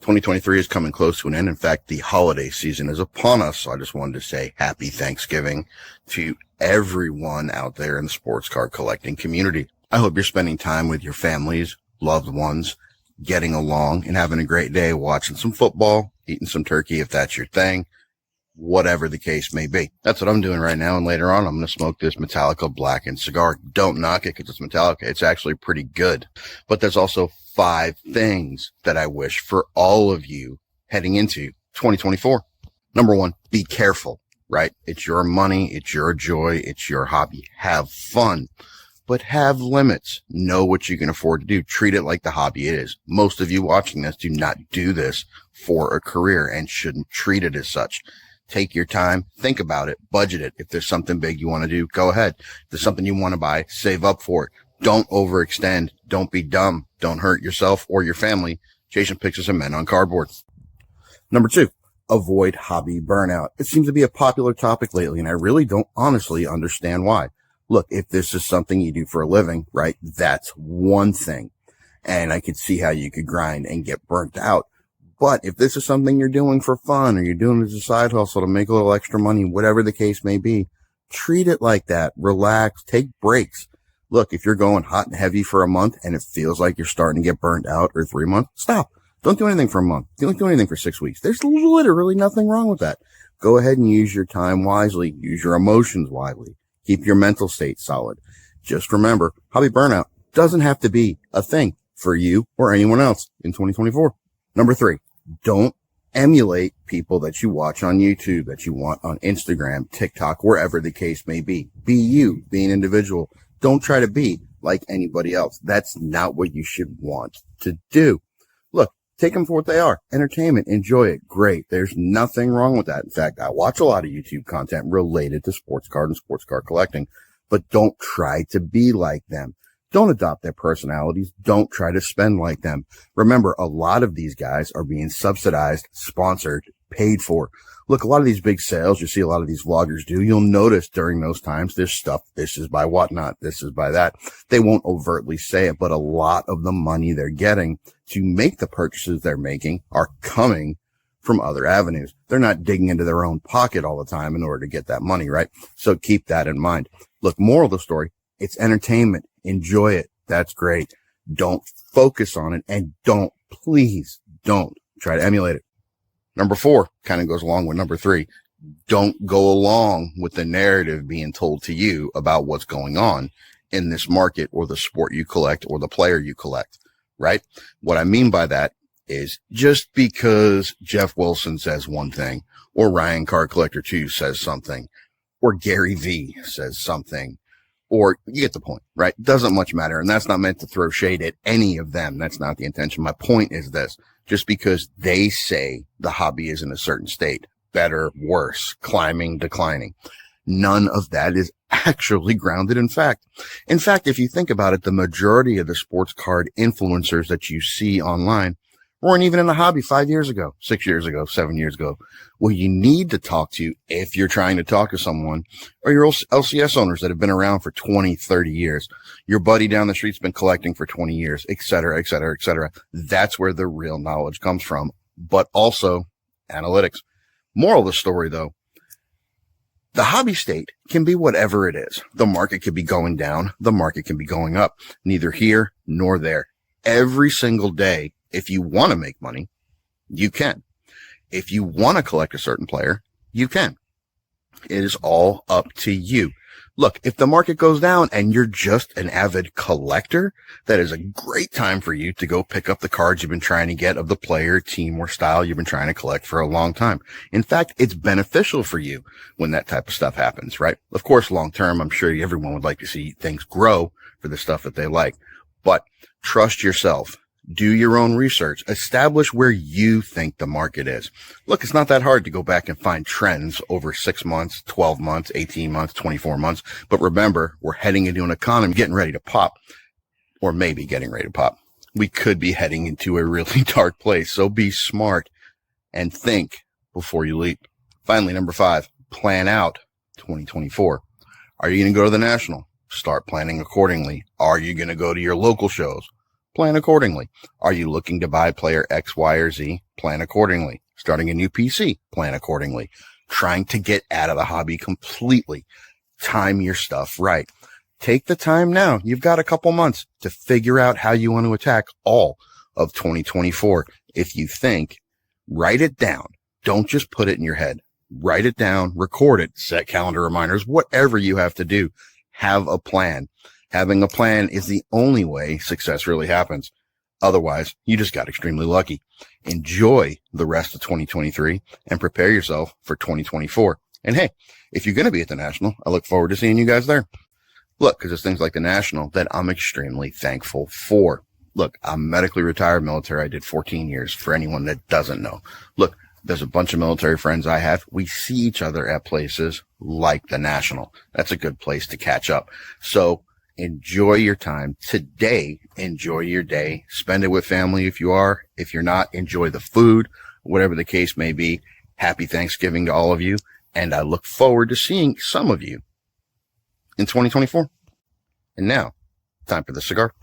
2023 is coming close to an end. In fact, the holiday season is upon us. So I just wanted to say happy Thanksgiving to everyone out there in the sports card collecting community. I hope you're spending time with your families, loved ones, getting along and having a great day, watching some football, eating some turkey if that's your thing, whatever the case may be. That's what I'm doing right now. And later on, I'm going to smoke this Metallica blackened cigar. Don't knock it because it's Metallica. It's actually pretty good. But there's also 5 things that I wish for all of you heading into 2024. Number 1, be careful, right? It's your money. It's your joy. It's your hobby. Have fun, but have limits. Know what you can afford to do. Treat it like the hobby it is. Most of you watching this do not do this for a career and shouldn't treat it as such. Take your time, think about it, budget it. If there's something big you want to do, go ahead. If there's something you want to buy, save up for it. Don't overextend. Don't be dumb. Don't hurt yourself or your family chasing pictures of men on cardboard. Number 2, avoid hobby burnout. It seems to be a popular topic lately, and I really don't honestly understand why. Look, if this is something you do for a living, right, that's one thing. And I could see how you could grind and get burnt out. But if this is something you're doing for fun or you're doing it as a side hustle to make a little extra money, whatever the case may be, treat it like that. Relax, take breaks. Look, if you're going hot and heavy for a month and it feels like you're starting to get burnt out, or 3 months, stop. Don't do anything for a month. Don't do anything for 6 weeks. There's literally nothing wrong with that. Go ahead and use your time wisely. Use your emotions wisely. Keep your mental state solid. Just remember, hobby burnout doesn't have to be a thing for you or anyone else in 2024. Number 3, don't emulate people that you watch on YouTube, that you want on Instagram, TikTok, wherever the case may be. Be you, be an individual. Don't try to be like anybody else. That's not what you should want to do. Look, take them for what they are. Entertainment. Enjoy it. Great. There's nothing wrong with that. In fact, I watch a lot of YouTube content related to sports card and sports card collecting, but don't try to be like them. Don't adopt their personalities. Don't try to spend like them. Remember, a lot of these guys are being subsidized, sponsored, paid for. Look, a lot of these big sales you see a lot of these vloggers do, you'll notice during those times, there's stuff, this is by whatnot, this is by that. They won't overtly say it, but a lot of the money they're getting to make the purchases they're making are coming from other avenues. They're not digging into their own pocket all the time in order to get that money, right? So keep that in mind. Look, moral of the story, it's entertainment. Enjoy it. That's great. Don't focus on it, and please don't try to emulate it. Number 4 kind of goes along with number 3. Don't go along with the narrative being told to you about what's going on in this market or the sport you collect or the player you collect, right? What I mean by that is just because Jeff Wilson says one thing or Ryan Card Collector 2 says something or Gary V says something, or you get the point, right? Doesn't much matter. And that's not meant to throw shade at any of them. That's not the intention. My point is this: just because they say the hobby is in a certain state, better, worse, climbing, declining, none of that is actually grounded in fact. In fact, if you think about it, the majority of the sports card influencers that you see online weren't even in the hobby 5 years ago, 6 years ago, 7 years ago. Well, you need to talk to, if you're trying to talk to someone, or your LCS owners that have been around for 20, 30 years. Your buddy down the street's been collecting for 20 years, et cetera, et cetera, et cetera. That's where the real knowledge comes from, but also analytics. Moral of the story, though, the hobby state can be whatever it is. The market could be going down. The market can be going up. Neither here nor there. Every single day, if you want to make money, you can. If you want to collect a certain player, you can. It is all up to you. Look, if the market goes down and you're just an avid collector, that is a great time for you to go pick up the cards you've been trying to get of the player, team, or style you've been trying to collect for a long time. In fact, it's beneficial for you when that type of stuff happens, right? Of course, long term, I'm sure everyone would like to see things grow for the stuff that they like, but trust yourself. Do your own research. Establish where you think the market is. Look, it's not that hard to go back and find trends over 6 months, 12 months, 18 months, 24 months. But remember, we're heading into an economy getting ready to pop, or maybe getting ready to pop. We could be heading into a really dark place. So be smart and think before you leap. Finally, number 5, plan out 2024. Are you going to go to the National? Start planning accordingly. Are you going to go to your local shows? Plan accordingly. Are you looking to buy player X, Y, or Z? Plan accordingly. Starting a new PC? Plan accordingly. Trying to get out of the hobby completely? Time your stuff right. Take the time now. You've got a couple months to figure out how you want to attack all of 2024. If you think, write it down. Don't just put it in your head. Write it down, record it, set calendar reminders, whatever you have to do. Have a plan. Having a plan is the only way success really happens. Otherwise, you just got extremely lucky. Enjoy the rest of 2023 and prepare yourself for 2024. And hey, if you're going to be at the National, I look forward to seeing you guys there. Look, because there's things like the National that I'm extremely thankful for. Look, I'm medically retired military. I did 14 years for anyone that doesn't know. Look, there's a bunch of military friends I have. We see each other at places like the National. That's a good place to catch up. So enjoy your time today. Enjoy your day. Spend it with family if you are. If you're not, enjoy the food, whatever the case may be. Happy Thanksgiving to all of you. And I look forward to seeing some of you in 2024. And now, time for the cigar.